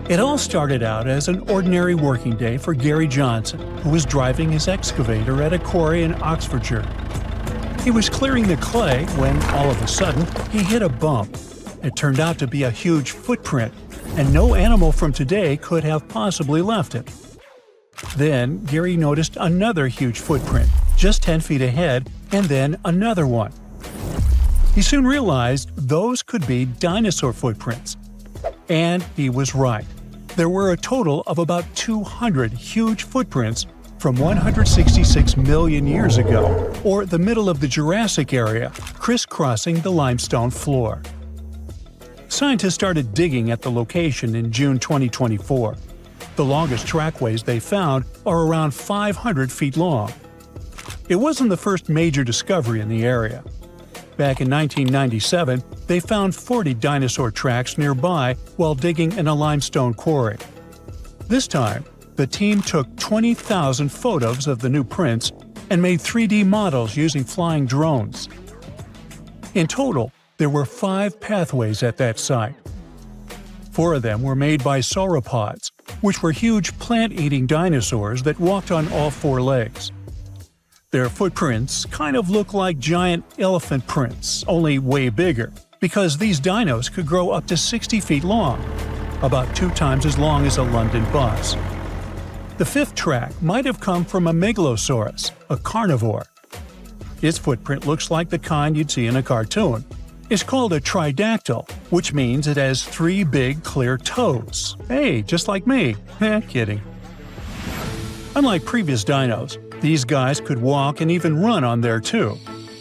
It all started out as an ordinary working day for Gary Johnson, who was driving his excavator at a quarry in Oxfordshire. He was clearing the clay when, all of a sudden, he hit a bump. It turned out to be a huge footprint, and no animal from today could have possibly left it. Then, Gary noticed another huge footprint, just 10 feet ahead, and then another one. He soon realized those could be dinosaur footprints. And he was right. There were a total of about 200 huge footprints from 166 million years ago, or the middle of the Jurassic area, crisscrossing the limestone floor. Scientists started digging at the location in June 2024. The longest trackways they found are around 500 feet long. It wasn't the first major discovery in the area. Back in 1997, they found 40 dinosaur tracks nearby while digging in a limestone quarry. This time, the team took 20,000 photos of the new prints and made 3D models using flying drones. In total, there were 5 pathways at that site. 4 of them were made by sauropods, which were huge plant-eating dinosaurs that walked on all 4 legs. Their footprints kind of look like giant elephant prints, only way bigger, because these dinos could grow up to 60 feet long, about 2 times as long as a London bus. The 5th track might have come from a megalosaurus, a carnivore. Its footprint looks like the kind you'd see in a cartoon. It's called a tridactyl, which means it has 3 big, clear toes. Hey, just like me. Kidding. Unlike previous dinos, these guys could walk and even run on there too.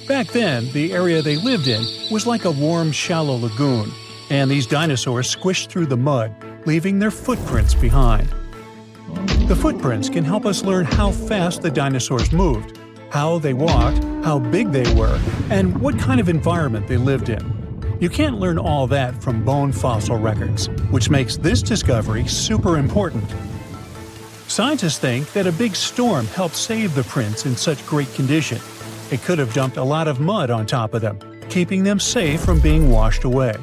Back then, the area they lived in was like a warm, shallow lagoon, and these dinosaurs squished through the mud, leaving their footprints behind. The footprints can help us learn how fast the dinosaurs moved, how they walked, how big they were, and what kind of environment they lived in. You can't learn all that from bone fossil records, which makes this discovery super important. Scientists think that a big storm helped save the prints in such great condition. It could have dumped a lot of mud on top of them, keeping them safe from being washed away.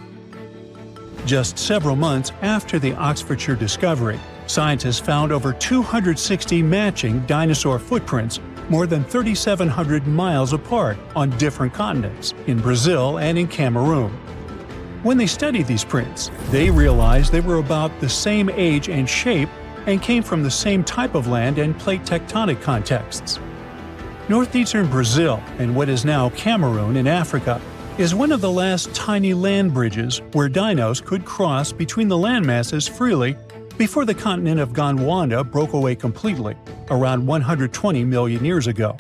Just several months after the Oxfordshire discovery, scientists found over 260 matching dinosaur footprints more than 3,700 miles apart on different continents, in Brazil and in Cameroon. When they studied these prints, they realized they were about the same age and shape and came from the same type of land and plate tectonic contexts. Northeastern Brazil and what is now Cameroon in Africa is one of the last tiny land bridges where dinos could cross between the landmasses freely before the continent of Gondwana broke away completely, around 120 million years ago.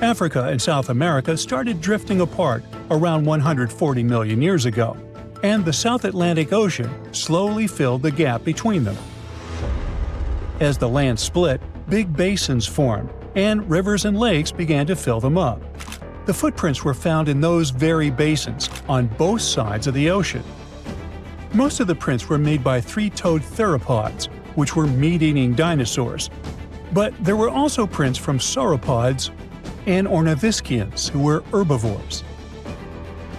Africa and South America started drifting apart around 140 million years ago, and the South Atlantic Ocean slowly filled the gap between them. As the land split, big basins formed, and rivers and lakes began to fill them up. The footprints were found in those very basins, on both sides of the ocean. Most of the prints were made by 3-toed theropods, which were meat-eating dinosaurs. But there were also prints from sauropods and ornithischians, who were herbivores.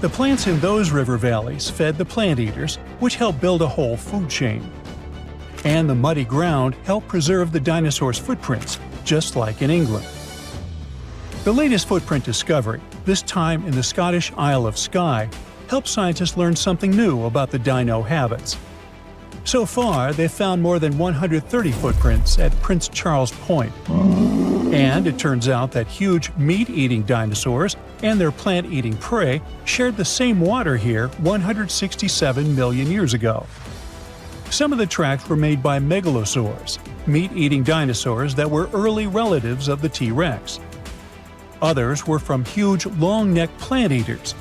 The plants in those river valleys fed the plant eaters, which helped build a whole food chain. And the muddy ground helped preserve the dinosaurs' footprints, just like in England. The latest footprint discovery, this time in the Scottish Isle of Skye, helped scientists learn something new about the dino habits. So far, they've found more than 130 footprints at Prince Charles Point. And it turns out that huge meat-eating dinosaurs and their plant-eating prey shared the same water here 167 million years ago. Some of the tracks were made by megalosaurs, meat-eating dinosaurs that were early relatives of the T-Rex. Others were from huge, long-necked plant eaters.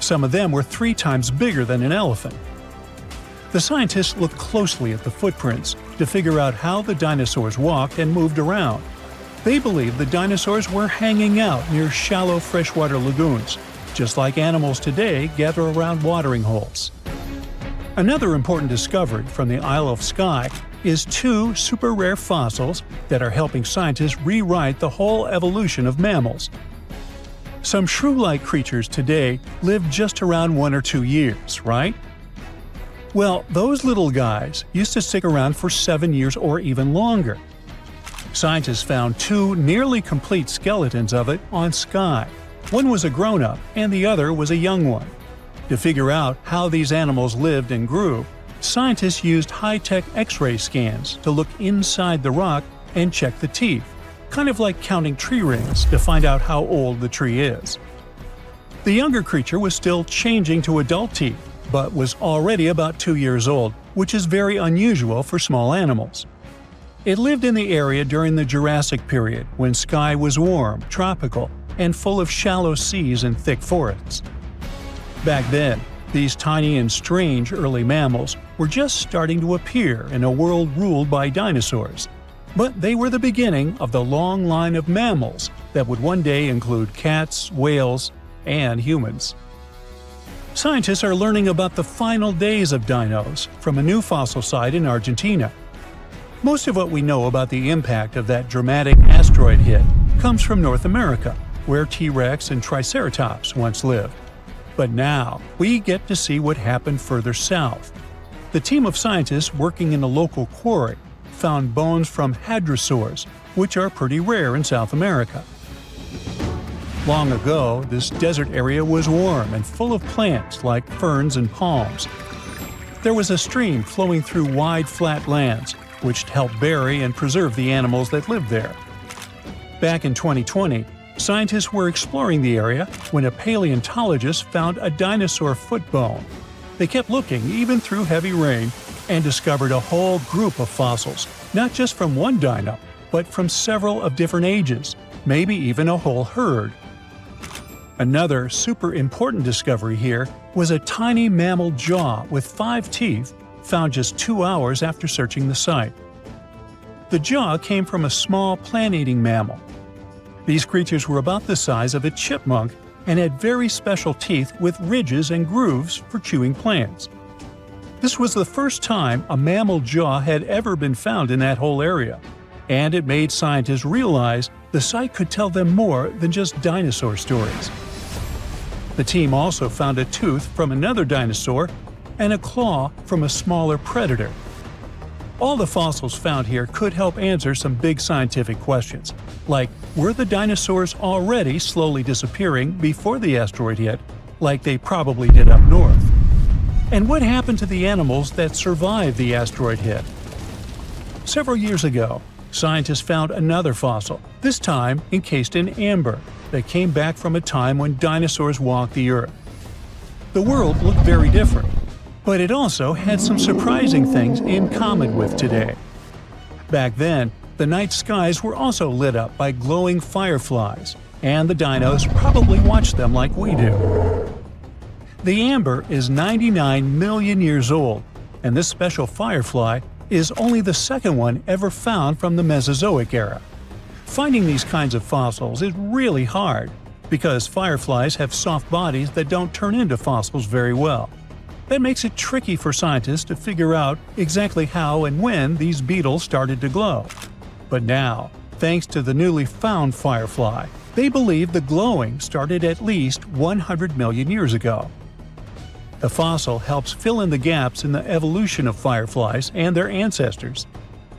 Some of them were 3 times bigger than an elephant. The scientists looked closely at the footprints to figure out how the dinosaurs walked and moved around. They believe the dinosaurs were hanging out near shallow freshwater lagoons, just like animals today gather around watering holes. Another important discovery from the Isle of Skye is 2 super rare fossils that are helping scientists rewrite the whole evolution of mammals. Some shrew-like creatures today live just around 1 or 2 years, right? Well, those little guys used to stick around for 7 years or even longer. Scientists found two nearly complete skeletons of it on Skye. One was a grown-up and the other was a young one. To figure out how these animals lived and grew, scientists used high-tech X-ray scans to look inside the rock and check the teeth, kind of like counting tree rings to find out how old the tree is. The younger creature was still changing to adult teeth, but was already about 2 years old, which is very unusual for small animals. It lived in the area during the Jurassic period, when Skye was warm, tropical, and full of shallow seas and thick forests. Back then, these tiny and strange early mammals were just starting to appear in a world ruled by dinosaurs. But they were the beginning of the long line of mammals that would one day include cats, whales, and humans. Scientists are learning about the final days of dinos from a new fossil site in Argentina. Most of what we know about the impact of that dramatic asteroid hit comes from North America, where T-Rex and Triceratops once lived. But now, we get to see what happened further south. The team of scientists working in a local quarry found bones from hadrosaurs, which are pretty rare in South America. Long ago, this desert area was warm and full of plants like ferns and palms. There was a stream flowing through wide, flat lands, which helped bury and preserve the animals that lived there. Back in 2020, scientists were exploring the area when a paleontologist found a dinosaur foot bone. They kept looking even through heavy rain and discovered a whole group of fossils, not just from one dino, but from several of different ages, maybe even a whole herd. Another super important discovery here was a tiny mammal jaw with 5 teeth found just 2 hours after searching the site. The jaw came from a small plant-eating mammal. These creatures were about the size of a chipmunk and had very special teeth with ridges and grooves for chewing plants. This was the first time a mammal jaw had ever been found in that whole area, and it made scientists realize the site could tell them more than just dinosaur stories. The team also found a tooth from another dinosaur and a claw from a smaller predator. All the fossils found here could help answer some big scientific questions, like were the dinosaurs already slowly disappearing before the asteroid hit, like they probably did up north? And what happened to the animals that survived the asteroid hit? Several years ago, scientists found another fossil, this time encased in amber, that came back from a time when dinosaurs walked the Earth. The world looked very different, but it also had some surprising things in common with today. Back then, the night skies were also lit up by glowing fireflies, and the dinos probably watched them like we do. The amber is 99 million years old, and this special firefly is only the second one ever found from the Mesozoic era. Finding these kinds of fossils is really hard, because fireflies have soft bodies that don't turn into fossils very well. That makes it tricky for scientists to figure out exactly how and when these beetles started to glow. But now, thanks to the newly found firefly, they believe the glowing started at least 100 million years ago. The fossil helps fill in the gaps in the evolution of fireflies and their ancestors.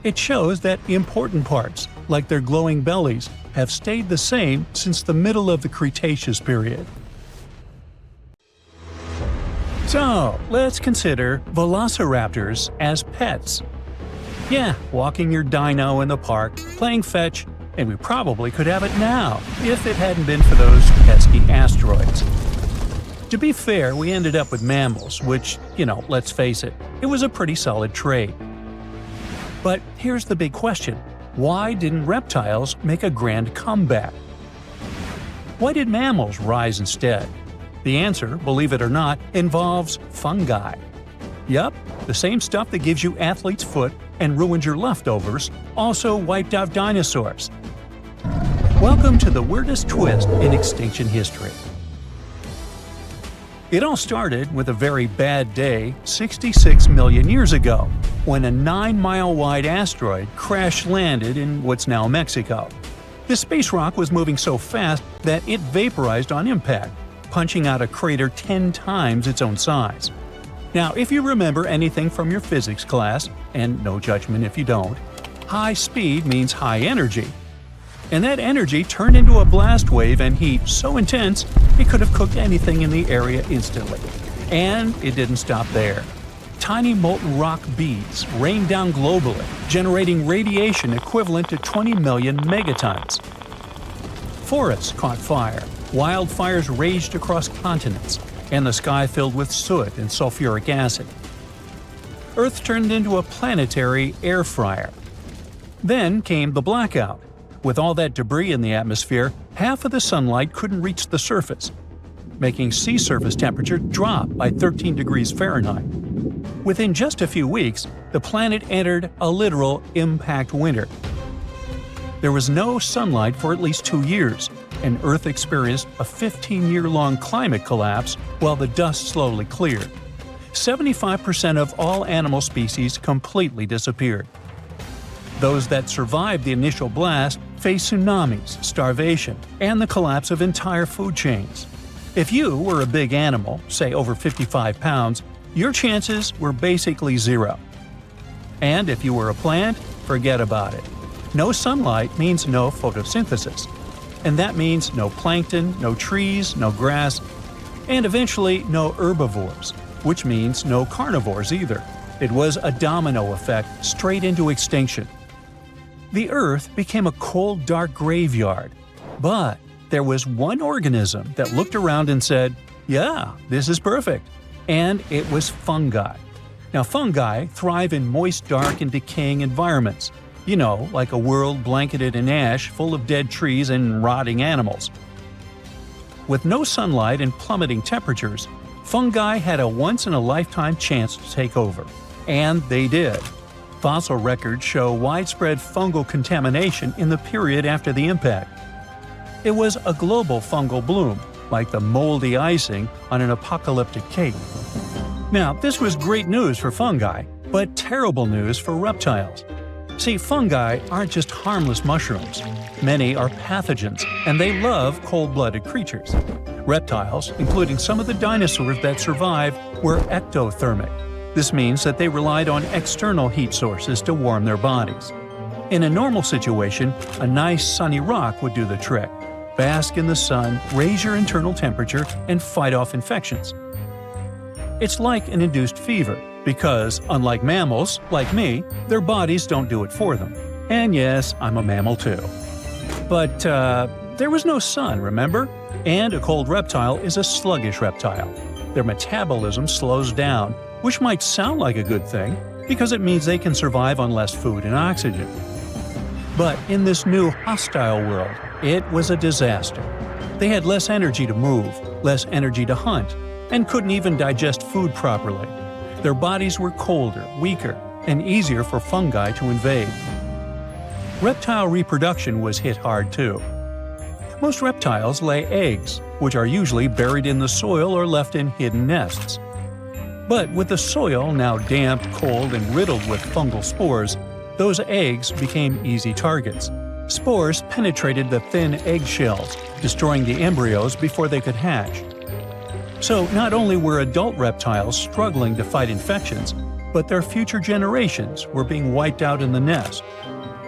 It shows that important parts, like their glowing bellies, have stayed the same since the middle of the Cretaceous period. So, let's consider velociraptors as pets. Yeah, walking your dino in the park, playing fetch, and we probably could have it now if it hadn't been for those pesky asteroids. To be fair, we ended up with mammals, which, let's face it, it was a pretty solid trade. But here's the big question. Why didn't reptiles make a grand comeback? Why did mammals rise instead? The answer, believe it or not, involves fungi. Yup, the same stuff that gives you athlete's foot and ruins your leftovers also wiped out dinosaurs. Welcome to the weirdest twist in extinction history. It all started with a very bad day 66 million years ago, when a 9-mile-wide asteroid crash-landed in what's now Mexico. The space rock was moving so fast that it vaporized on impact, punching out a crater 10 times its own size. Now, if you remember anything from your physics class, and no judgment if you don't, high speed means high energy. And that energy turned into a blast wave and heat so intense it could have cooked anything in the area instantly. And it didn't stop there. Tiny molten rock beads rained down globally, generating radiation equivalent to 20 million megatons. Forests caught fire, wildfires raged across continents, and the sky filled with soot and sulfuric acid. Earth turned into a planetary air fryer. Then came the blackout. With all that debris in the atmosphere, half of the sunlight couldn't reach the surface, making sea surface temperature drop by 13 degrees Fahrenheit. Within just a few weeks, the planet entered a literal impact winter. There was no sunlight for at least 2 years, and Earth experienced a 15-year-long climate collapse while the dust slowly cleared. 75% of all animal species completely disappeared. Those that survived the initial blast faced tsunamis, starvation, and the collapse of entire food chains. If you were a big animal, say over 55 pounds, your chances were basically zero. And if you were a plant, forget about it. No sunlight means no photosynthesis. And that means no plankton, no trees, no grass, and eventually no herbivores, which means no carnivores either. It was a domino effect straight into extinction. The Earth became a cold, dark graveyard. But there was one organism that looked around and said, "Yeah, this is perfect." And it was fungi. Now, fungi thrive in moist, dark, and decaying environments. You know, like a world blanketed in ash full of dead trees and rotting animals. With no sunlight and plummeting temperatures, fungi had a once-in-a-lifetime chance to take over. And they did. Fossil records show widespread fungal contamination in the period after the impact. It was a global fungal bloom, like the moldy icing on an apocalyptic cake. Now, this was great news for fungi, but terrible news for reptiles. See, fungi aren't just harmless mushrooms. Many are pathogens, and they love cold-blooded creatures. Reptiles, including some of the dinosaurs that survived, were ectothermic. This means that they relied on external heat sources to warm their bodies. In a normal situation, a nice sunny rock would do the trick. Bask in the sun, raise your internal temperature, and fight off infections. It's like an induced fever, because, unlike mammals, like me, their bodies don't do it for them. And yes, I'm a mammal too. But there was no sun, remember? And a cold reptile is a sluggish reptile. Their metabolism slows down, which might sound like a good thing, because it means they can survive on less food and oxygen. But in this new hostile world, it was a disaster. They had less energy to move, less energy to hunt, and couldn't even digest food properly. Their bodies were colder, weaker, and easier for fungi to invade. Reptile reproduction was hit hard too. Most reptiles lay eggs, which are usually buried in the soil or left in hidden nests. But with the soil now damp, cold, and riddled with fungal spores, those eggs became easy targets. Spores penetrated the thin egg shells, destroying the embryos before they could hatch. So not only were adult reptiles struggling to fight infections, but their future generations were being wiped out in the nest.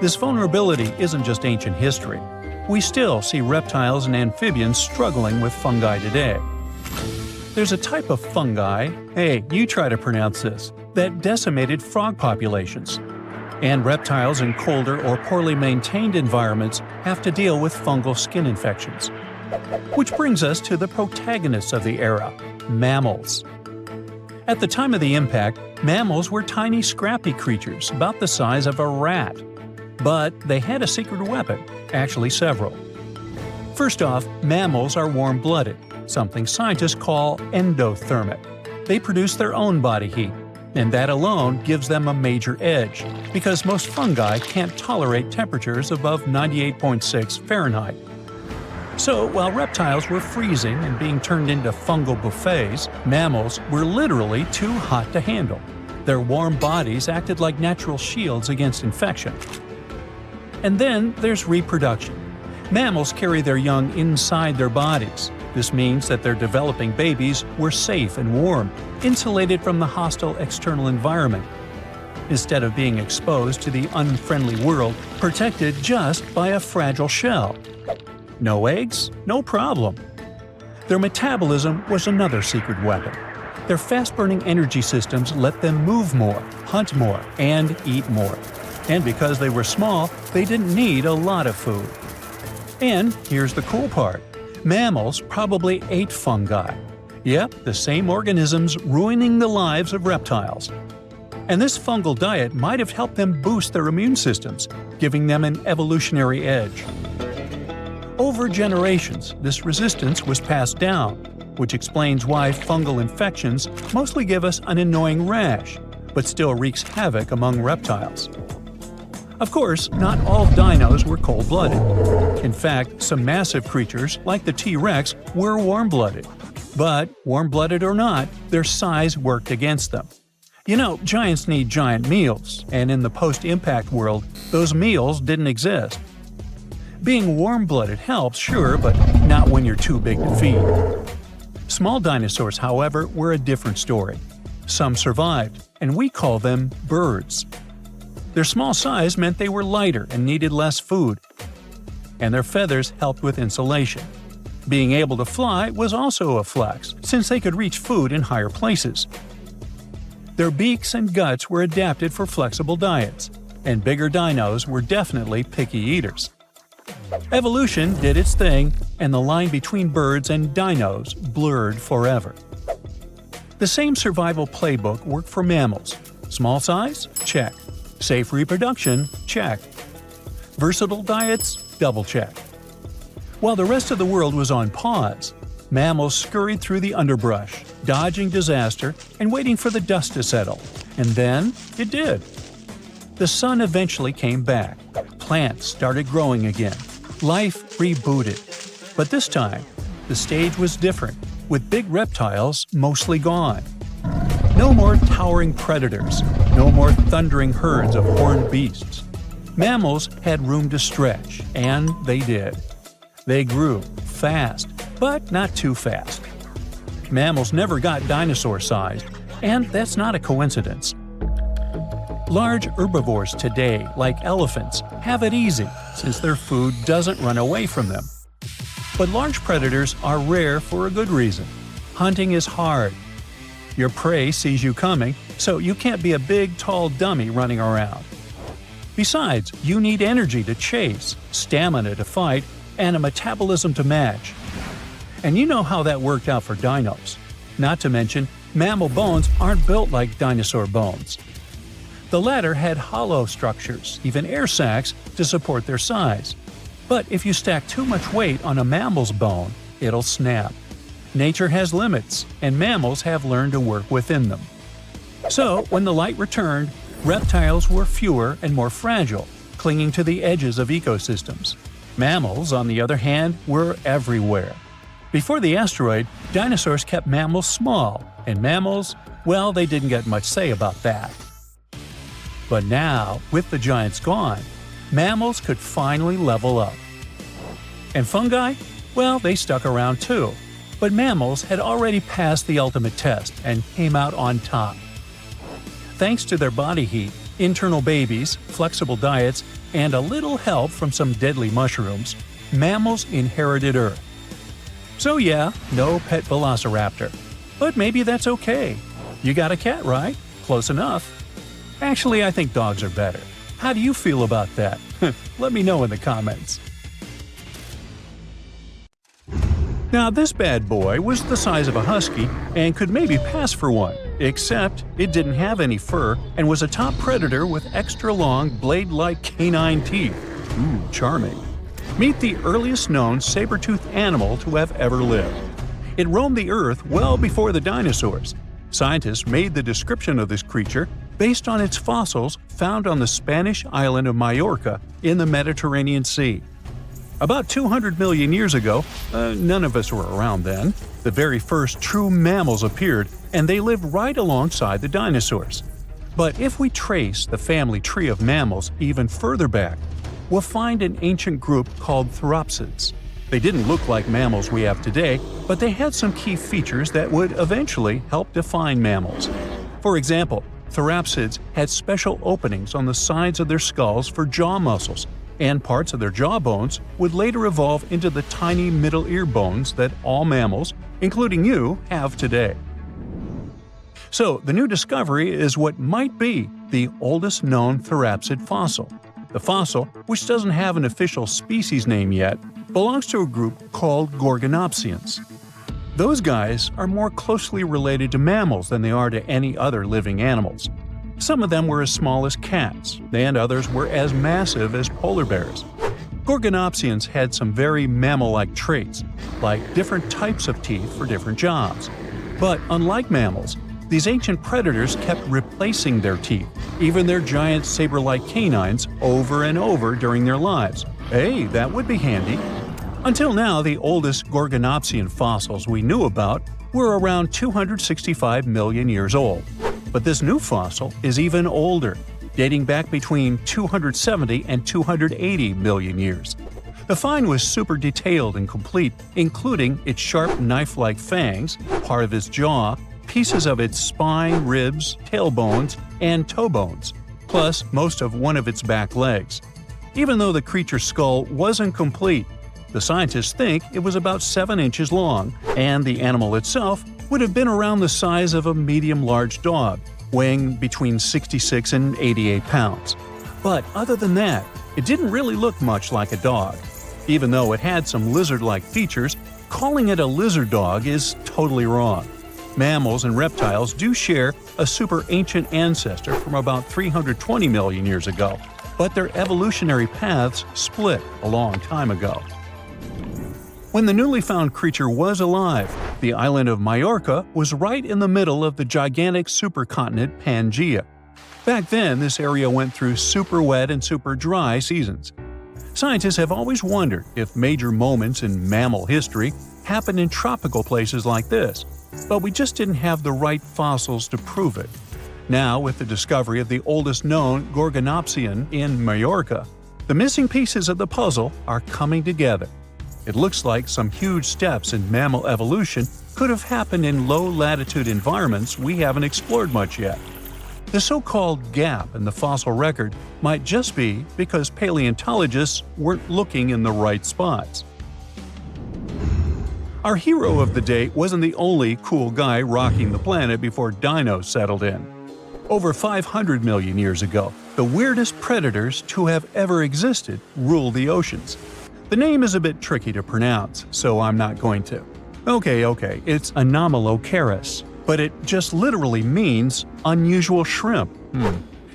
This vulnerability isn't just ancient history. We still see reptiles and amphibians struggling with fungi today. There's a type of fungi, hey, you try to pronounce this, that decimated frog populations. And reptiles in colder or poorly maintained environments have to deal with fungal skin infections. Which brings us to the protagonists of the era, mammals. At the time of the impact, mammals were tiny, scrappy creatures about the size of a rat. But they had a secret weapon, actually several. First off, mammals are warm-blooded, something scientists call endothermic. They produce their own body heat, and that alone gives them a major edge, because most fungi can't tolerate temperatures above 98.6 Fahrenheit. So, while reptiles were freezing and being turned into fungal buffets, mammals were literally too hot to handle. Their warm bodies acted like natural shields against infection. And then there's reproduction. Mammals carry their young inside their bodies, This means that their developing babies were safe and warm, insulated from the hostile external environment, instead of being exposed to the unfriendly world, protected just by a fragile shell. No eggs? No problem. Their metabolism was another secret weapon. Their fast-burning energy systems let them move more, hunt more, and eat more. And because they were small, they didn't need a lot of food. And here's the cool part. Mammals probably ate fungi. Yep, the same organisms ruining the lives of reptiles. And this fungal diet might have helped them boost their immune systems, giving them an evolutionary edge. Over generations, this resistance was passed down, which explains why fungal infections mostly give us an annoying rash, but still wreaks havoc among reptiles. Of course, not all dinos were cold-blooded. In fact, some massive creatures, like the T-Rex, were warm-blooded. But, warm-blooded or not, their size worked against them. You know, giants need giant meals, and in the post-impact world, those meals didn't exist. Being warm-blooded helps, sure, but not when you're too big to feed. Small dinosaurs, however, were a different story. Some survived, and we call them birds. Their small size meant they were lighter and needed less food, and their feathers helped with insulation. Being able to fly was also a flex, since they could reach food in higher places. Their beaks and guts were adapted for flexible diets, and bigger dinos were definitely picky eaters. Evolution did its thing, and the line between birds and dinos blurred forever. The same survival playbook worked for mammals. Small size? Check. Safe reproduction? Check. Versatile diets? Double check. While the rest of the world was on pause, mammals scurried through the underbrush, dodging disaster and waiting for the dust to settle. And then it did. The sun eventually came back. Plants started growing again. Life rebooted. But this time, the stage was different, with big reptiles mostly gone. No more towering predators, no more thundering herds of horned beasts. Mammals had room to stretch, and they did. They grew fast, but not too fast. Mammals never got dinosaur-sized, and that's not a coincidence. Large herbivores today, like elephants, have it easy since their food doesn't run away from them. But large predators are rare for a good reason. Hunting is hard. Your prey sees you coming, so you can't be a big, tall dummy running around. Besides, you need energy to chase, stamina to fight, and a metabolism to match. And you know how that worked out for dinos. Not to mention, mammal bones aren't built like dinosaur bones. The latter had hollow structures, even air sacs, to support their size. But if you stack too much weight on a mammal's bone, it'll snap. Nature has limits, and mammals have learned to work within them. So, when the light returned, reptiles were fewer and more fragile, clinging to the edges of ecosystems. Mammals, on the other hand, were everywhere. Before the asteroid, dinosaurs kept mammals small, and mammals, well, they didn't get much say about that. But now, with the giants gone, mammals could finally level up. And fungi? Well, they stuck around too. But mammals had already passed the ultimate test and came out on top. Thanks to their body heat, internal babies, flexible diets, and a little help from some deadly mushrooms, mammals inherited Earth. So yeah, no pet velociraptor. But maybe that's okay. You got a cat, right? Close enough. Actually, I think dogs are better. How do you feel about that? Let me know in the comments. Now this bad boy was the size of a husky and could maybe pass for one, except it didn't have any fur and was a top predator with extra long blade-like canine teeth. Ooh, charming. Meet the earliest known saber-toothed animal to have ever lived. It roamed the earth well before the dinosaurs. Scientists made the description of this creature based on its fossils found on the Spanish island of Majorca in the Mediterranean Sea. About 200 million years ago, none of us were around then, the very first true mammals appeared, and they lived right alongside the dinosaurs. But if we trace the family tree of mammals even further back, we'll find an ancient group called theropsids. They didn't look like mammals we have today, but they had some key features that would eventually help define mammals. For example, therapsids had special openings on the sides of their skulls for jaw muscles, and parts of their jaw bones would later evolve into the tiny middle ear bones that all mammals, including you, have today. So, the new discovery is what might be the oldest known therapsid fossil. The fossil, which doesn't have an official species name yet, belongs to a group called Gorgonopsians. Those guys are more closely related to mammals than they are to any other living animals. Some of them were as small as cats, and others were as massive as polar bears. Gorgonopsians had some very mammal-like traits, like different types of teeth for different jobs. But unlike mammals, these ancient predators kept replacing their teeth, even their giant saber-like canines, over and over during their lives. Hey, that would be handy. Until now, the oldest Gorgonopsian fossils we knew about were around 265 million years old. But this new fossil is even older, dating back between 270 and 280 million years. The find was super detailed and complete, including its sharp knife-like fangs, part of its jaw, pieces of its spine, ribs, tailbones, and toe bones, plus most of one of its back legs. Even though the creature's skull wasn't complete, the scientists think it was about 7 inches long, and the animal itself would have been around the size of a medium-large dog, weighing between 66 and 88 pounds. But other than that, it didn't really look much like a dog. Even though it had some lizard-like features, calling it a lizard dog is totally wrong. Mammals and reptiles do share a super ancient ancestor from about 320 million years ago, but their evolutionary paths split a long time ago. When the newly found creature was alive, the island of Majorca was right in the middle of the gigantic supercontinent Pangaea. Back then, this area went through super wet and super dry seasons. Scientists have always wondered if major moments in mammal history happened in tropical places like this, but we just didn't have the right fossils to prove it. Now, with the discovery of the oldest known Gorgonopsian in Majorca, the missing pieces of the puzzle are coming together. It looks like some huge steps in mammal evolution could have happened in low-latitude environments we haven't explored much yet. The so-called gap in the fossil record might just be because paleontologists weren't looking in the right spots. Our hero of the day wasn't the only cool guy rocking the planet before Dino settled in. Over 500 million years ago, the weirdest predators to have ever existed ruled the oceans. The name is a bit tricky to pronounce, so I'm not going to. Okay, it's Anomalocaris, but it just literally means unusual shrimp.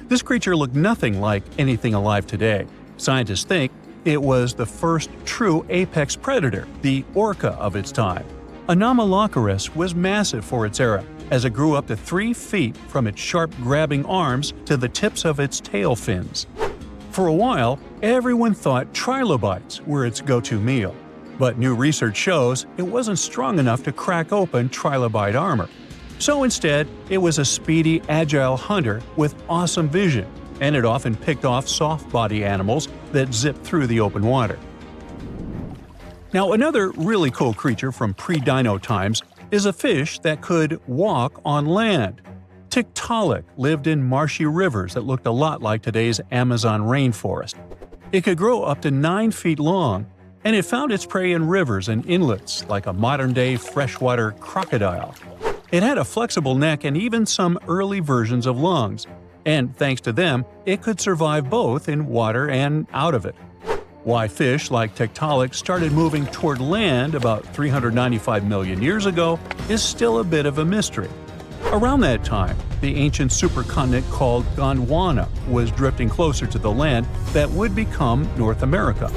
This creature looked nothing like anything alive today. Scientists think it was the first true apex predator, the orca of its time. Anomalocaris was massive for its era, as it grew up to 3 feet from its sharp grabbing arms to the tips of its tail fins. For a while, everyone thought trilobites were its go-to meal, but new research shows it wasn't strong enough to crack open trilobite armor. So instead, it was a speedy, agile hunter with awesome vision, and it often picked off soft-body animals that zipped through the open water. Now, another really cool creature from pre-dino times is a fish that could walk on land. Tiktaalik lived in marshy rivers that looked a lot like today's Amazon rainforest. It could grow up to 9 feet long, and it found its prey in rivers and inlets like a modern-day freshwater crocodile. It had a flexible neck and even some early versions of lungs, and thanks to them, it could survive both in water and out of it. Why fish like Tiktaalik started moving toward land about 395 million years ago is still a bit of a mystery. Around that time, the ancient supercontinent called Gondwana was drifting closer to the land that would become North America.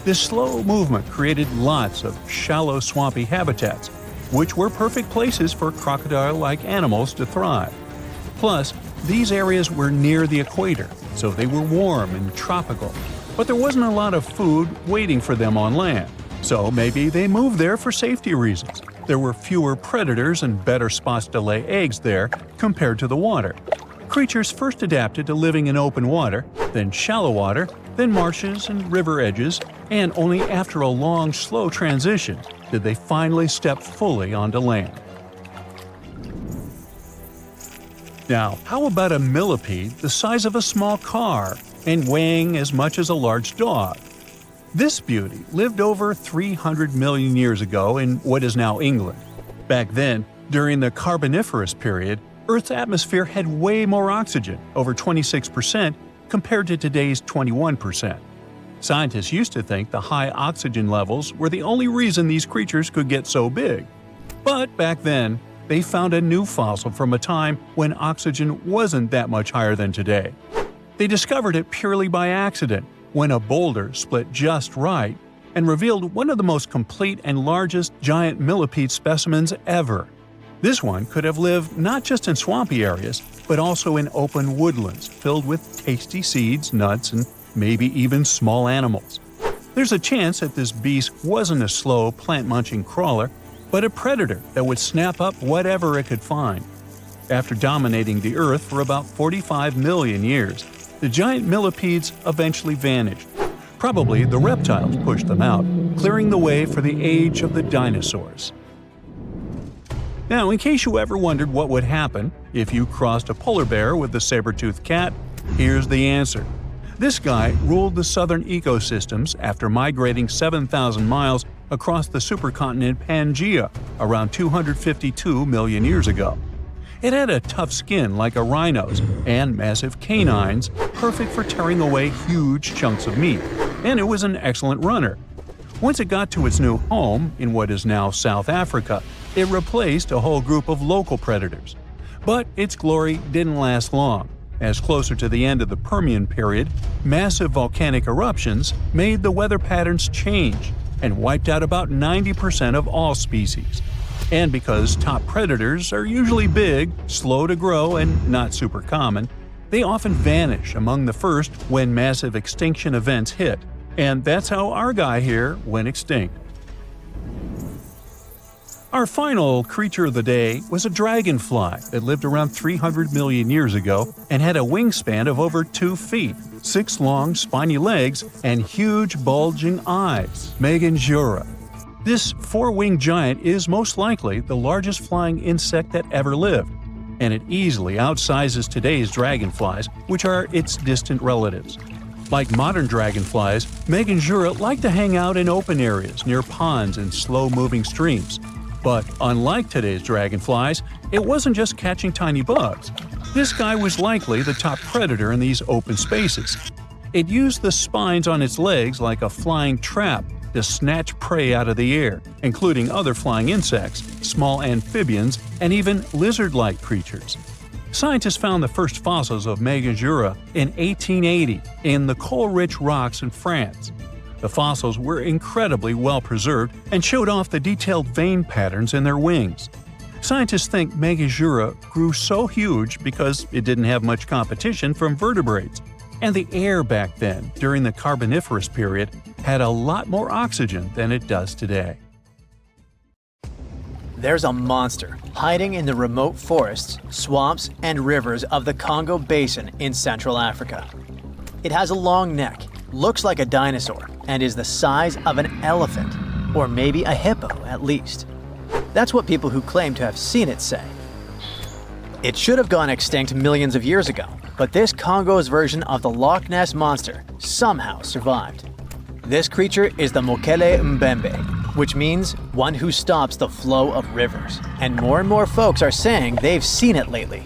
This slow movement created lots of shallow, swampy habitats, which were perfect places for crocodile-like animals to thrive. Plus, these areas were near the equator, so they were warm and tropical. But there wasn't a lot of food waiting for them on land, so maybe they moved there for safety reasons. There were fewer predators and better spots to lay eggs there compared to the water. Creatures first adapted to living in open water, then shallow water, then marshes and river edges, And only after a long, slow transition did they finally step fully onto land. Now, how about a millipede the size of a small car and weighing as much as a large dog? This beauty lived over 300 million years ago in what is now England. Back then, during the Carboniferous period, Earth's atmosphere had way more oxygen, over 26%, compared to today's 21%. Scientists used to think the high oxygen levels were the only reason these creatures could get so big. But back then, they found a new fossil from a time when oxygen wasn't that much higher than today. They discovered it purely by accident, when a boulder split just right and revealed one of the most complete and largest giant millipede specimens ever. This one could have lived not just in swampy areas, but also in open woodlands filled with tasty seeds, nuts, and maybe even small animals. There's a chance that this beast wasn't a slow, plant-munching crawler, but a predator that would snap up whatever it could find. After dominating the Earth for about 45 million years, the giant millipedes eventually vanished. Probably the reptiles pushed them out, clearing the way for the age of the dinosaurs. Now, in case you ever wondered what would happen if you crossed a polar bear with a saber-toothed cat, here's the answer. This guy ruled the southern ecosystems after migrating 7,000 miles across the supercontinent Pangaea around 252 million years ago. It had a tough skin like a rhino's and massive canines, perfect for tearing away huge chunks of meat, and it was an excellent runner. Once it got to its new home, in what is now South Africa, it replaced a whole group of local predators. But its glory didn't last long, as closer to the end of the Permian period, massive volcanic eruptions made the weather patterns change and wiped out about 90% of all species. And because top predators are usually big, slow to grow, and not super common, they often vanish among the first when massive extinction events hit. And that's how our guy here went extinct. Our final creature of the day was a dragonfly that lived around 300 million years ago and had a wingspan of over 2 feet, 6 long, spiny legs, and huge, bulging eyes. Pangaea. This 4-winged giant is most likely the largest flying insect that ever lived, and it easily outsizes today's dragonflies, which are its distant relatives. Like modern dragonflies, Pangaea like to hang out in open areas near ponds and slow-moving streams. But unlike today's dragonflies, it wasn't just catching tiny bugs. This guy was likely the top predator in these open spaces. It used the spines on its legs like a flying trap to snatch prey out of the air, including other flying insects, small amphibians, and even lizard-like creatures. Scientists found the first fossils of Pangaea in 1880 in the coal-rich rocks in France. The fossils were incredibly well preserved and showed off the detailed vein patterns in their wings. Scientists think Pangaea grew so huge because it didn't have much competition from vertebrates, and the air back then, during the Carboniferous period, had a lot more oxygen than it does today. There's a monster hiding in the remote forests, swamps, and rivers of the Congo Basin in Central Africa. It has a long neck, looks like a dinosaur, and is the size of an elephant, or maybe a hippo at least. That's what people who claim to have seen it say. It should have gone extinct millions of years ago, but this Congo's version of the Loch Ness Monster somehow survived. This creature is the Mokele Mbembe, which means one who stops the flow of rivers, and more folks are saying they've seen it lately.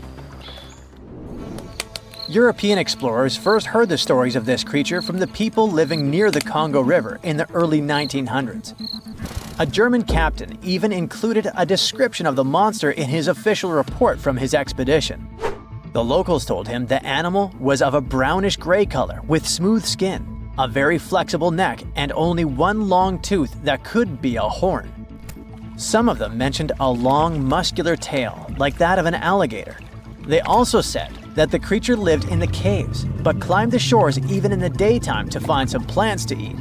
European explorers first heard the stories of this creature from the people living near the Congo River in the early 1900s. A German captain even included a description of the monster in his official report from his expedition. The locals told him the animal was of a brownish-gray color with smooth skin, a very flexible neck, and only one long tooth that could be a horn. Some of them mentioned a long, muscular tail, like that of an alligator. They also said that the creature lived in the caves, but climbed the shores even in the daytime to find some plants to eat.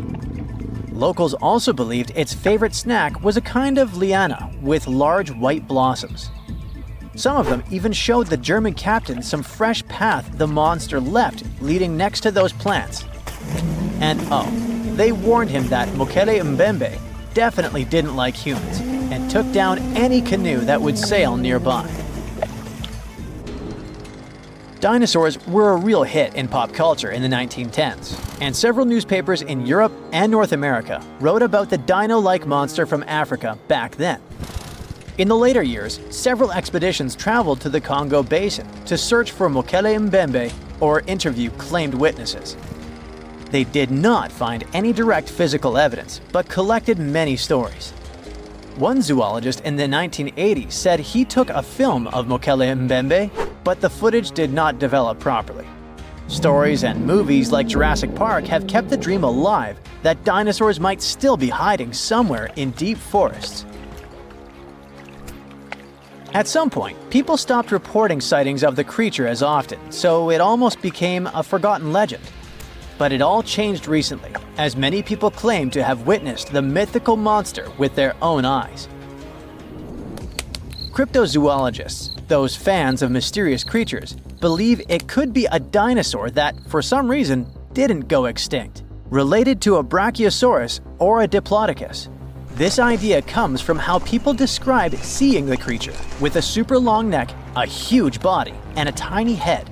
Locals also believed its favorite snack was a kind of liana with large white blossoms. Some of them even showed the German captain some fresh path the monster left leading next to those plants. And oh, they warned him that Mokele Mbembe definitely didn't like humans and took down any canoe that would sail nearby. Dinosaurs were a real hit in pop culture in the 1910s, and several newspapers in Europe and North America wrote about the dino-like monster from Africa back then. In the later years, several expeditions traveled to the Congo Basin to search for Mokele Mbembe or interview claimed witnesses. They did not find any direct physical evidence, but collected many stories. One zoologist in the 1980s said he took a film of Mokele Mbembe, but the footage did not develop properly. Stories and movies like Jurassic Park have kept the dream alive that dinosaurs might still be hiding somewhere in deep forests. At some point, people stopped reporting sightings of the creature as often, so it almost became a forgotten legend. But it all changed recently, as many people claim to have witnessed the mythical monster with their own eyes. Cryptozoologists, those fans of mysterious creatures, believe it could be a dinosaur that, for some reason, didn't go extinct, related to a Brachiosaurus or a Diplodocus. This idea comes from how people describe seeing the creature, with a super long neck, a huge body, and a tiny head.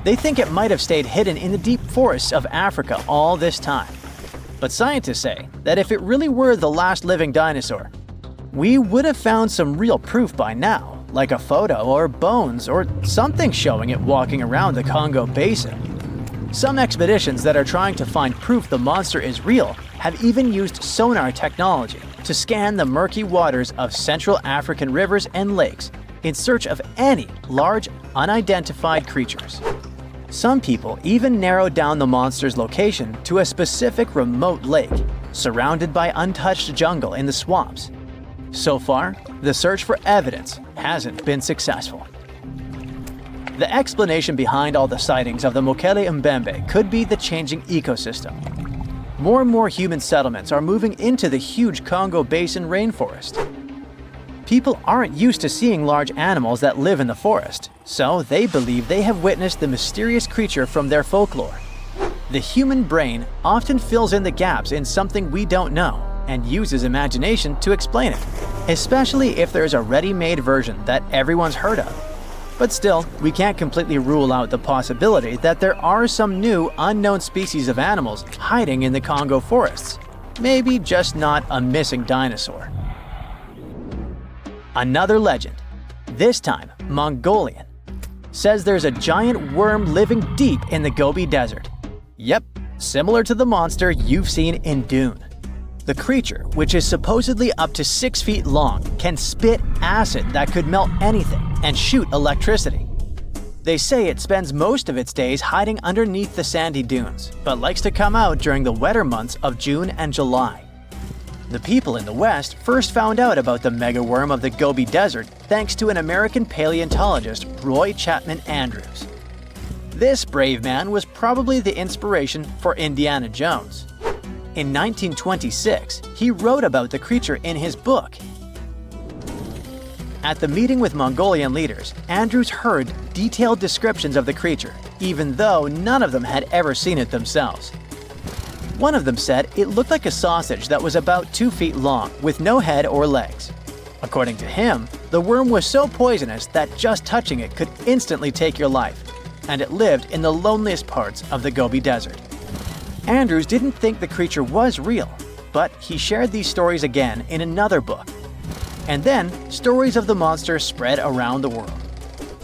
They think it might have stayed hidden in the deep forests of Africa all this time. But scientists say that if it really were the last living dinosaur, we would have found some real proof by now, like a photo or bones or something showing it walking around the Congo Basin. Some expeditions that are trying to find proof the monster is real have even used sonar technology to scan the murky waters of Central African rivers and lakes in search of any large, unidentified creatures. Some people even narrowed down the monster's location to a specific remote lake, surrounded by untouched jungle in the swamps. So far, the search for evidence hasn't been successful. The explanation behind all the sightings of the Mokele Mbembe could be the changing ecosystem. More and more human settlements are moving into the huge Congo Basin rainforest. People aren't used to seeing large animals that live in the forest, so they believe they have witnessed the mysterious creature from their folklore. The human brain often fills in the gaps in something we don't know and uses imagination to explain it, especially if there's a ready-made version that everyone's heard of. But still, we can't completely rule out the possibility that there are some new, unknown species of animals hiding in the Congo forests. Maybe just not a missing dinosaur. Another legend, this time Mongolian, says there's a giant worm living deep in the Gobi Desert. Yep, similar to the monster you've seen in Dune. The creature, which is supposedly up to 6 feet long, can spit acid that could melt anything and shoot electricity. They say it spends most of its days hiding underneath the sandy dunes, but likes to come out during the wetter months of June and July. The people in the West first found out about the megaworm of the Gobi Desert thanks to an American paleontologist, Roy Chapman Andrews. This brave man was probably the inspiration for Indiana Jones. In 1926, he wrote about the creature in his book. At the meeting with Mongolian leaders, Andrews heard detailed descriptions of the creature, even though none of them had ever seen it themselves. One of them said it looked like a sausage that was about 2 feet long, with no head or legs. According to him, the worm was so poisonous that just touching it could instantly take your life, and it lived in the loneliest parts of the Gobi Desert. Andrews didn't think the creature was real, but he shared these stories again in another book. And then, stories of the monster spread around the world.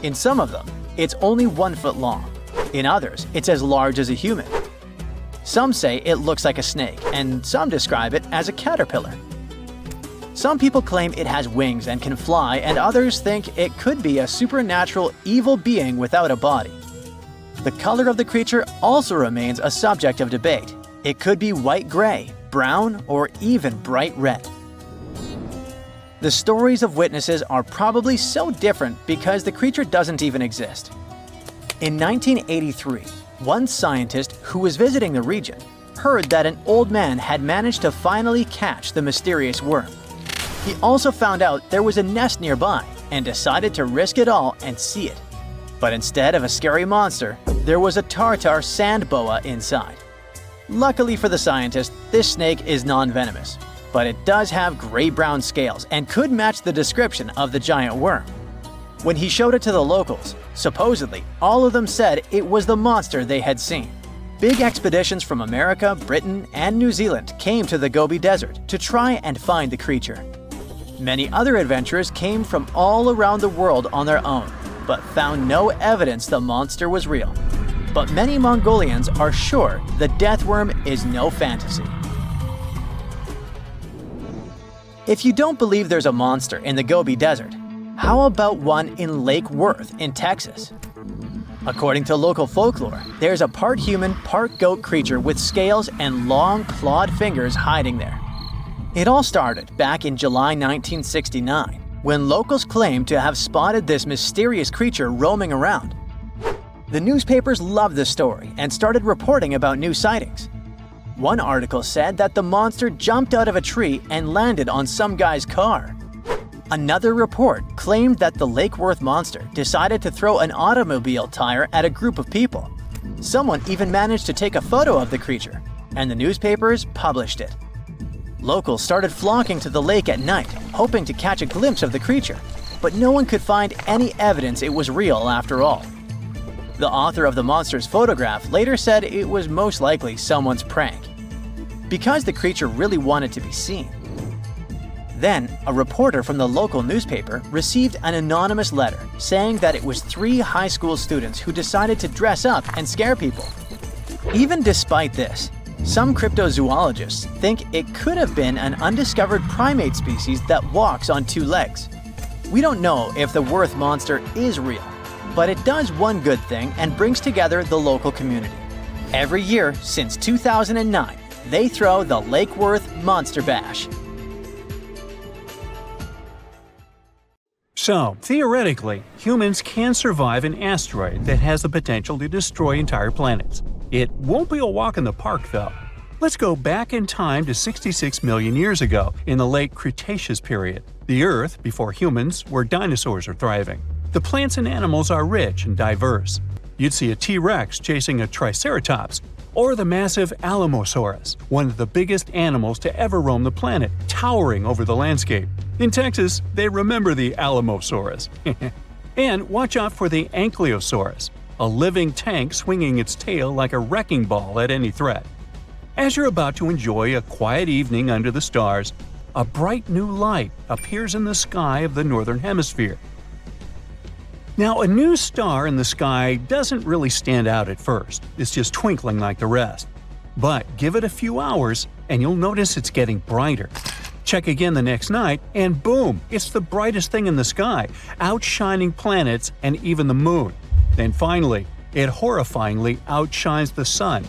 In some of them, it's only 1 foot long. In others, it's as large as a human. Some say it looks like a snake, and some describe it as a caterpillar. Some people claim it has wings and can fly, and others think it could be a supernatural evil being without a body. The color of the creature also remains a subject of debate. It could be white-gray, brown, or even bright red. The stories of witnesses are probably so different because the creature doesn't even exist. In 1983, one scientist who was visiting the region heard that an old man had managed to finally catch the mysterious worm. He also found out there was a nest nearby and decided to risk it all and see it. But instead of a scary monster, there was a tartar sand boa inside. Luckily for the scientist, this snake is non-venomous, but it does have gray-brown scales and could match the description of the giant worm. When he showed it to the locals, supposedly all of them said it was the monster they had seen. Big expeditions from America, Britain, and New Zealand came to the Gobi Desert to try and find the creature. Many other adventurers came from all around the world on their own, but found no evidence the monster was real. But many Mongolians are sure the death worm is no fantasy. If you don't believe there's a monster in the Gobi Desert, how about one in Lake Worth in Texas? According to local folklore, there's a part human, part goat creature with scales and long clawed fingers hiding there. It all started back in July 1969, when locals claimed to have spotted this mysterious creature roaming around. The newspapers loved the story and started reporting about new sightings. One article said that the monster jumped out of a tree and landed on some guy's car. Another report claimed that the Lake Worth monster decided to throw an automobile tire at a group of people. Someone even managed to take a photo of the creature, and the newspapers published it. Locals started flocking to the lake at night, hoping to catch a glimpse of the creature, but no one could find any evidence it was real after all. The author of the monster's photograph later said it was most likely someone's prank, because the creature really wanted to be seen. Then, a reporter from the local newspaper received an anonymous letter saying that it was 3 high school students who decided to dress up and scare people. Even despite this, some cryptozoologists think it could have been an undiscovered primate species that walks on 2 legs. We don't know if the Worth monster is real, but it does one good thing and brings together the local community. Every year since 2009, they throw the Lake Worth Monster Bash. So, theoretically, humans can survive an asteroid that has the potential to destroy entire planets. It won't be a walk in the park, though. Let's go back in time to 66 million years ago, in the late Cretaceous period. The Earth, before humans, where dinosaurs are thriving. The plants and animals are rich and diverse. You'd see a T-Rex chasing a Triceratops, or the massive Alamosaurus, one of the biggest animals to ever roam the planet, towering over the landscape. In Texas, they remember the Alamosaurus. And watch out for the Ankylosaurus, a living tank swinging its tail like a wrecking ball at any threat. As you're about to enjoy a quiet evening under the stars, a bright new light appears in the sky of the northern hemisphere. Now, a new star in the sky doesn't really stand out at first. It's just twinkling like the rest. But give it a few hours and you'll notice it's getting brighter. Check again the next night and boom, it's the brightest thing in the sky, outshining planets and even the moon. Then finally, it horrifyingly outshines the sun.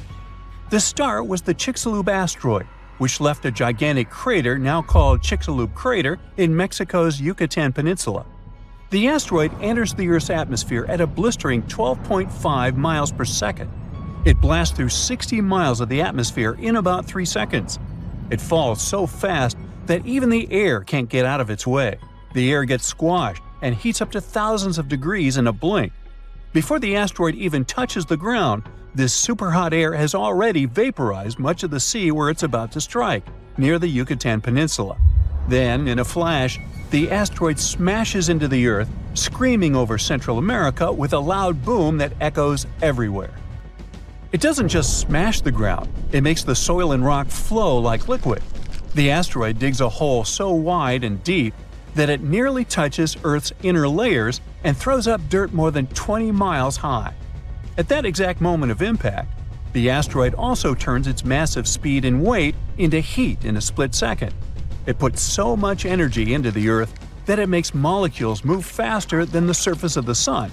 The star was the Chicxulub asteroid, which left a gigantic crater now called Chicxulub Crater in Mexico's Yucatan Peninsula. The asteroid enters the Earth's atmosphere at a blistering 12.5 miles per second. It blasts through 60 miles of the atmosphere in about 3 seconds. It falls so fast that even the air can't get out of its way. The air gets squashed and heats up to thousands of degrees in a blink. Before the asteroid even touches the ground, this super-hot air has already vaporized much of the sea where it's about to strike, near the Yucatan Peninsula. Then, in a flash, the asteroid smashes into the Earth, screaming over Central America with a loud boom that echoes everywhere. It doesn't just smash the ground, it makes the soil and rock flow like liquid. The asteroid digs a hole so wide and deep that it nearly touches Earth's inner layers and throws up dirt more than 20 miles high. At that exact moment of impact, the asteroid also turns its massive speed and weight into heat in a split second. It puts so much energy into the Earth that it makes molecules move faster than the surface of the Sun.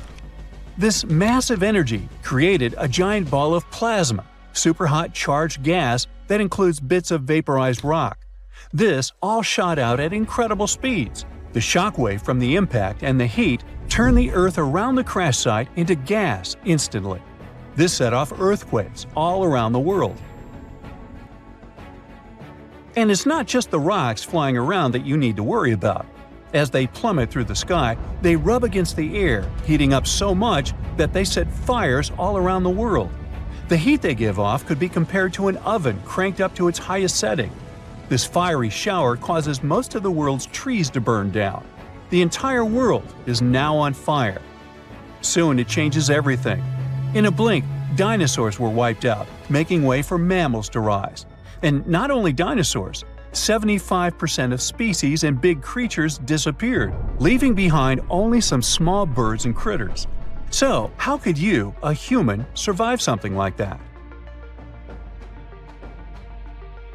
This massive energy created a giant ball of plasma, superhot charged gas that includes bits of vaporized rock. This all shot out at incredible speeds. The shockwave from the impact and the heat turned the Earth around the crash site into gas instantly. This set off earthquakes all around the world. And it's not just the rocks flying around that you need to worry about. As they plummet through the sky, they rub against the air, heating up so much that they set fires all around the world. The heat they give off could be compared to an oven cranked up to its highest setting. This fiery shower causes most of the world's trees to burn down. The entire world is now on fire. Soon it changes everything. In a blink, dinosaurs were wiped out, making way for mammals to rise. And not only dinosaurs, 75% of species and big creatures disappeared, leaving behind only some small birds and critters. So, how could you, a human, survive something like that?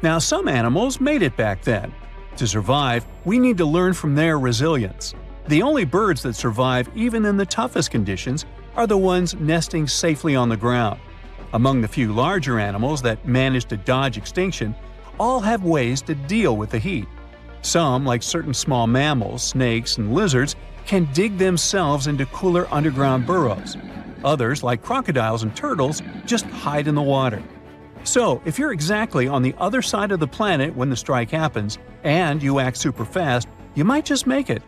Now, some animals made it back then. To survive, we need to learn from their resilience. The only birds that survive even in the toughest conditions are the ones nesting safely on the ground. Among the few larger animals that manage to dodge extinction, all have ways to deal with the heat. Some, like certain small mammals, snakes, and lizards, can dig themselves into cooler underground burrows. Others, like crocodiles and turtles, just hide in the water. So, if you're exactly on the other side of the planet when the strike happens, and you act super fast, you might just make it.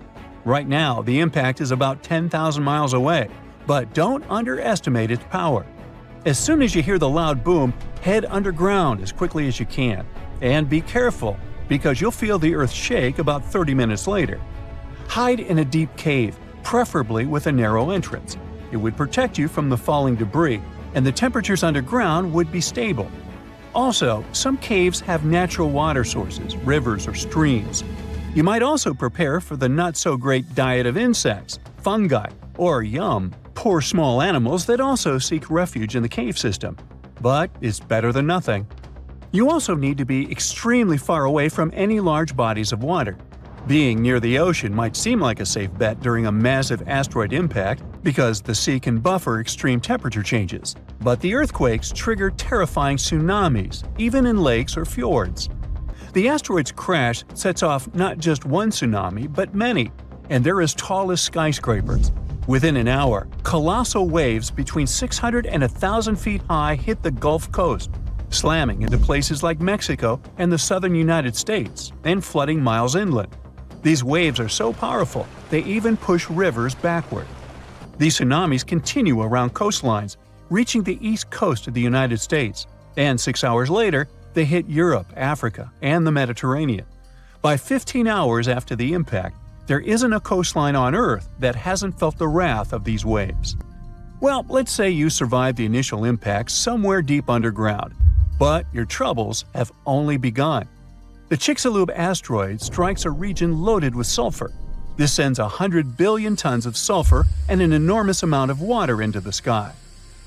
Right now, the impact is about 10,000 miles away, but don't underestimate its power. As soon as you hear the loud boom, head underground as quickly as you can. And be careful, because you'll feel the earth shake about 30 minutes later. Hide in a deep cave, preferably with a narrow entrance. It would protect you from the falling debris, and the temperatures underground would be stable. Also, some caves have natural water sources, rivers or streams. You might also prepare for the not-so-great diet of insects, fungi, or poor small animals that also seek refuge in the cave system. But it's better than nothing. You also need to be extremely far away from any large bodies of water. Being near the ocean might seem like a safe bet during a massive asteroid impact because the sea can buffer extreme temperature changes. But the earthquakes trigger terrifying tsunamis, even in lakes or fjords. The asteroid's crash sets off not just one tsunami, but many, and they're as tall as skyscrapers. Within an hour, colossal waves between 600 and 1,000 feet high hit the Gulf Coast, slamming into places like Mexico and the southern United States, and flooding miles inland. These waves are so powerful, they even push rivers backward. These tsunamis continue around coastlines, reaching the east coast of the United States, and 6 hours later, they hit Europe, Africa, and the Mediterranean. By 15 hours after the impact, there isn't a coastline on Earth that hasn't felt the wrath of these waves. Well, let's say you survived the initial impact somewhere deep underground, but your troubles have only begun. The Chicxulub asteroid strikes a region loaded with sulfur. This sends 100 billion tons of sulfur and an enormous amount of water into the sky.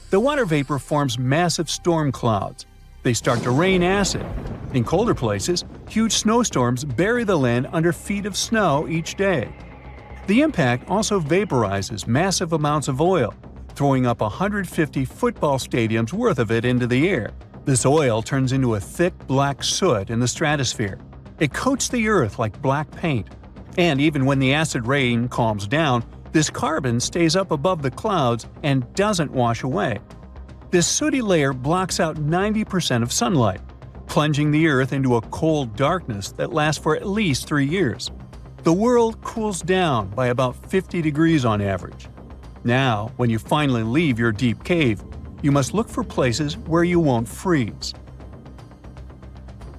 The water vapor forms massive storm clouds. They start to rain acid. In colder places, huge snowstorms bury the land under feet of snow each day. The impact also vaporizes massive amounts of oil, throwing up 150 football stadiums worth of it into the air. This oil turns into a thick black soot in the stratosphere. It coats the earth like black paint. And even when the acid rain calms down, this carbon stays up above the clouds and doesn't wash away. This sooty layer blocks out 90% of sunlight, plunging the Earth into a cold darkness that lasts for at least 3 years. The world cools down by about 50 degrees on average. Now, when you finally leave your deep cave, you must look for places where you won't freeze.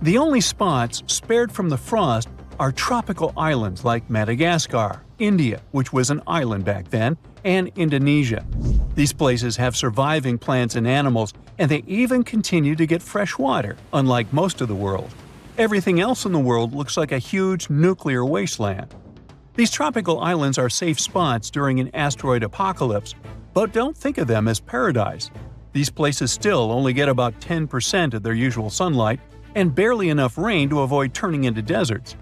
The only spots spared from the frost are tropical islands like Madagascar, India, which was an island back then, and Indonesia. These places have surviving plants and animals, and they even continue to get fresh water, unlike most of the world. Everything else in the world looks like a huge nuclear wasteland. These tropical islands are safe spots during an asteroid apocalypse, but don't think of them as paradise. These places still only get about 10% of their usual sunlight and barely enough rain to avoid turning into deserts.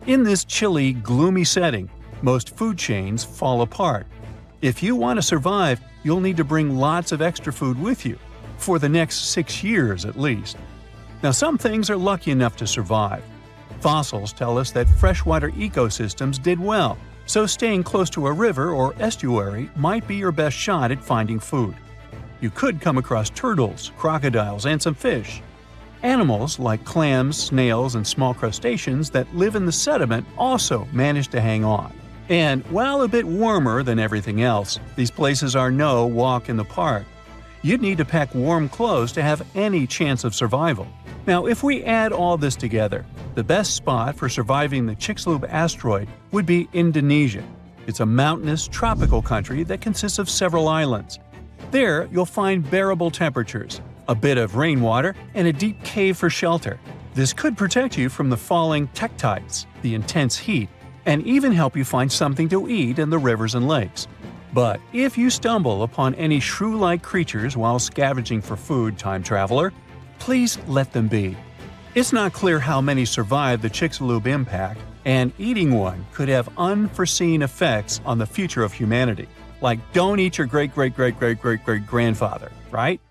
In this chilly, gloomy setting, most food chains fall apart. If you want to survive, you'll need to bring lots of extra food with you, for the next 6 years at least. Now, some things are lucky enough to survive. Fossils tell us that freshwater ecosystems did well, so staying close to a river or estuary might be your best shot at finding food. You could come across turtles, crocodiles, and some fish. Animals like clams, snails, and small crustaceans that live in the sediment also manage to hang on. And while a bit warmer than everything else, these places are no walk in the park. You'd need to pack warm clothes to have any chance of survival. Now, if we add all this together, the best spot for surviving the Chicxulub asteroid would be Indonesia. It's a mountainous, tropical country that consists of several islands. There, you'll find bearable temperatures, a bit of rainwater, and a deep cave for shelter. This could protect you from the falling tektites, the intense heat, and even help you find something to eat in the rivers and lakes. But if you stumble upon any shrew-like creatures while scavenging for food, time traveler, please let them be. It's not clear how many survived the Chicxulub impact, and eating one could have unforeseen effects on the future of humanity. Like, don't eat your great-great-great-great-great-great-grandfather, right?